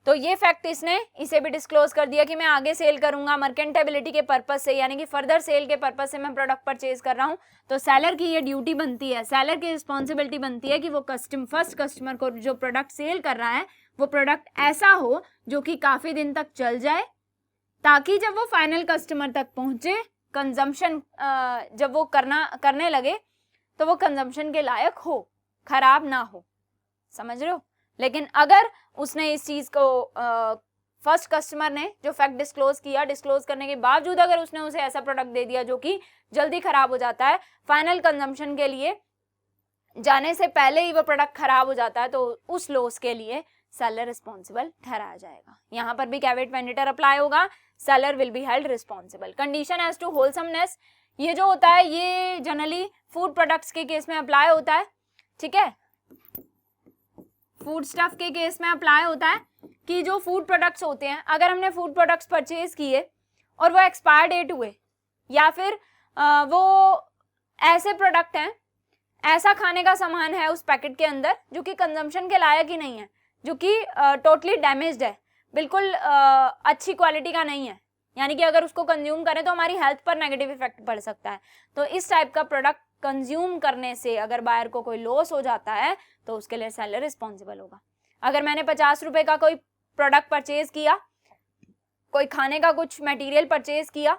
तो ये फैक्ट इसने इसे भी डिस्क्लोज कर दिया कि मैं आगे सेल करूंगा मर्केंटेबिलिटी के पर्पस से, यानी कि फर्दर सेल के पर्पस से मैं प्रोडक्ट परचेज कर रहा हूं। तो सेलर की ये ड्यूटी बनती है, सेलर की रिस्पॉन्सिबिलिटी बनती है कि वो फर्स्ट कस्टमर को जो प्रोडक्ट सेल कर रहा है वो प्रोडक्ट ऐसा हो जो कि काफी दिन तक चल जाए, ताकि जब वो फाइनल कस्टमर तक पहुंचे, कंजम्पशन जब वो करने लगे तो वो कंजम्पशन के लायक हो, खराब ना हो। समझ रहे हो? लेकिन अगर उसने इस चीज को फर्स्ट कस्टमर ने जो फैक्ट डिस्क्लोज किया, डिस्क्लोज करने के बावजूद अगर उसने उसे ऐसा प्रोडक्ट दे दिया जो कि जल्दी खराब हो जाता है, फाइनल कंजम्पशन के लिए जाने से पहले ही वो प्रोडक्ट खराब हो जाता है, तो उस लॉस के लिए सेलर रिस्पॉन्सिबल ठहराया जाएगा। यहाँ पर भी कैविएट वेंडिटर अप्लाई होगा, seller will be held responsible. Condition as to wholesomeness, ये जो होता है ये जनरली फूड प्रोडक्ट्स के केस में अप्लाई होता है। ठीक है, फूड स्टफ के केस में अप्लाई होता है कि जो फूड प्रोडक्ट्स होते हैं, अगर हमने फूड प्रोडक्ट्स परचेज किए और वो एक्सपायर डेट हुए, या फिर वो ऐसे प्रोडक्ट हैं, ऐसा खाने का सामान है उस पैकेट के अंदर जो कि कंजम्पशन के लायक ही नहीं है, जो कि टोटली डैमेज्ड है, बिल्कुल अच्छी क्वालिटी का नहीं है, यानी कि अगर उसको कंज्यूम करें तो हमारी हेल्थ पर नेगेटिव इफेक्ट पड़ सकता है। तो इस टाइप का प्रोडक्ट कंज्यूम करने से अगर बायर को कोई लॉस हो जाता है तो उसके लिए सेलर रिस्पॉन्सिबल होगा। अगर मैंने 50 रुपए का कोई प्रोडक्ट परचेज किया, कोई खाने का कुछ मटेरियल परचेज किया,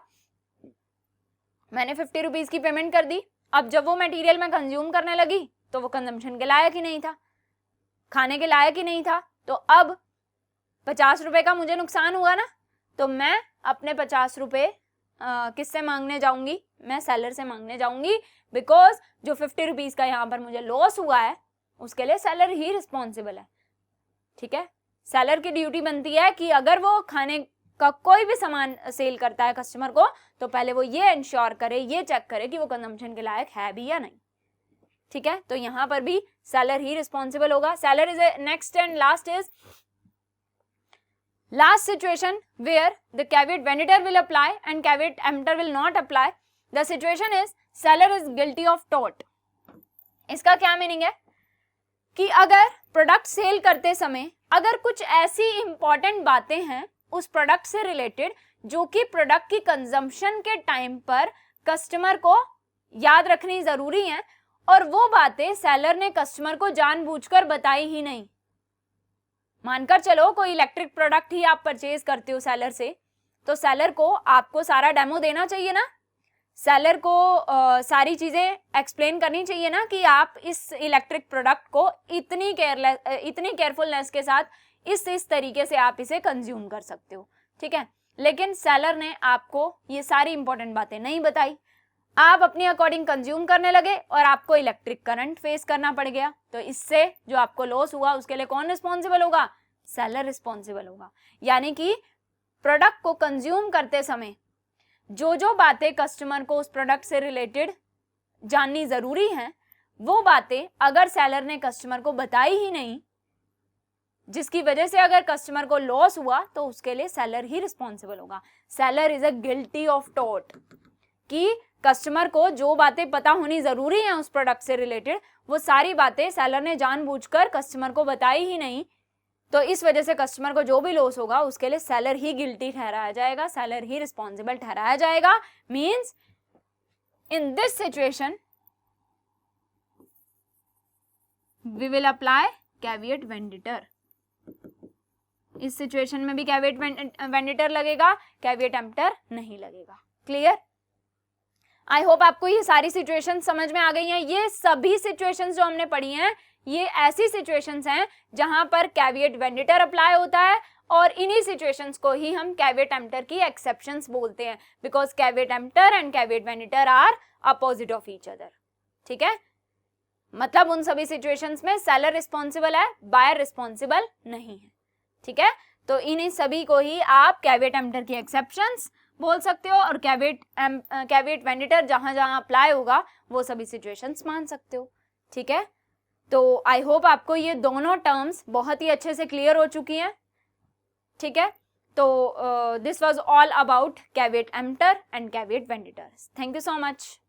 मैंने 50 रुपीज की पेमेंट कर दी, अब जब वो मटेरियल मैं कंज्यूम करने लगी तो वो कंजम्पशन के लायक ही नहीं था, खाने के लायक ही नहीं था, तो अब 50 रुपए का मुझे नुकसान हुआ ना, तो मैं अपने 50 रुपए किससे मांगने जाऊंगी? मैं सेलर से मांगने जाऊंगी, बिकॉज जो 50 रुपीज का यहाँ पर मुझे लॉस हुआ है उसके लिए सेलर ही रिस्पॉन्सिबल है। ठीक है, सेलर की ड्यूटी बनती है कि अगर वो खाने का कोई भी सामान सेल करता है कस्टमर को, तो पहले वो ये इंश्योर करे, ये चेक करे कि वो कंजम्पशन के लायक है भी या नहीं। ठीक है, तो यहाँ पर भी सेलर ही रिस्पॉन्सिबल होगा। Seller is A next and last is last situation where the caveat venditor will apply and caveat emptor will not apply. The situation is seller is guilty of tort. इसका क्या मीनिंग है कि अगर प्रोडक्ट सेल करते समय अगर कुछ ऐसी इंपॉर्टेंट बातें हैं उस प्रोडक्ट से रिलेटेड जो कि प्रोडक्ट की कंजम्पशन के टाइम पर कस्टमर को याद रखनी जरूरी है, और वो बातें सेलर ने कस्टमर को जानबूझकर बताई ही नहीं। मानकर चलो कोई इलेक्ट्रिक प्रोडक्ट ही आप परचेज करते हो सेलर से, तो सेलर को आपको सारा डेमो देना चाहिए ना, सेलर को सारी चीजें एक्सप्लेन करनी चाहिए ना कि आप इस इलेक्ट्रिक प्रोडक्ट को इतनी केयरफुलनेस के साथ इस तरीके से आप इसे कंज्यूम कर सकते हो। ठीक है, लेकिन सेलर ने आपको ये सारी इंपॉर्टेंट बातें नहीं बताई, आप अपनी अकॉर्डिंग कंज्यूम करने लगे और आपको इलेक्ट्रिक करंट फेस करना पड़ गया। तो इससे जो आपको लॉस हुआ उसके लिए कौन रिस्पॉन्सिबल होगा? सेलर रिस्पॉन्सिबल होगा। यानी कि प्रोडक्ट को कंज्यूम करते समय जो जो बातें कस्टमर को उस प्रोडक्ट से रिलेटेड जाननी जरूरी हैं, वो बातें अगर सेलर ने कस्टमर को बताई ही नहीं, जिसकी वजह से अगर कस्टमर को लॉस हुआ, तो उसके लिए सेलर ही रिस्पॉन्सिबल होगा। Seller is a guilty of tort, कि कस्टमर को जो बातें पता होनी जरूरी हैं उस प्रोडक्ट से रिलेटेड, वो सारी बातें सेलर ने जानबूझकर कस्टमर को बताई ही नहीं, तो इस वजह से कस्टमर को जो भी लॉस होगा उसके लिए सेलर ही गिल्टी ठहराया जाएगा, सेलर ही रिस्पॉन्सिबल ठहराया जाएगा। Means in this situation we will apply caveat venditor. इस सिचुएशन में भी कैविएट वेंडिटर लगेगा, कैविएट एम्प्टर नहीं लगेगा। क्लियर? आई होप आपको ये सारी सिचुएशन समझ में आ गई हैं। ये सभी सिचुएशंस जो हमने पढ़ी हैं ये ऐसी सिचुएशंस हैं जहां पर कैविएट वेंडिटर अप्लाई होता है, और इन्हीं सिचुएशंस को ही हम कैविएट एम्प्टर की एक्सेप्शंस बोलते हैं, because caveat emptor and caveat venditor are opposite of each other. ठीक है, मतलब उन सभी सिचुएशंस में सेलर रिस्पॉन्सिबल है, बायर रिस्पॉन्सिबल नहीं है। ठीक है, तो इन्हीं सभी को ही आप कैविएट एम्प्टर की एक्सेप्शंस बोल सकते हो, और कैविएट वेंडिटर जहां जहां अप्लाई होगा वो सभी सिचुएशंस मान सकते हो। ठीक है, तो आई होप आपको ये दोनों टर्म्स बहुत ही अच्छे से क्लियर हो चुकी हैं। ठीक है, तो this was all about caveat emptor and caveat venditor. Thank you so much.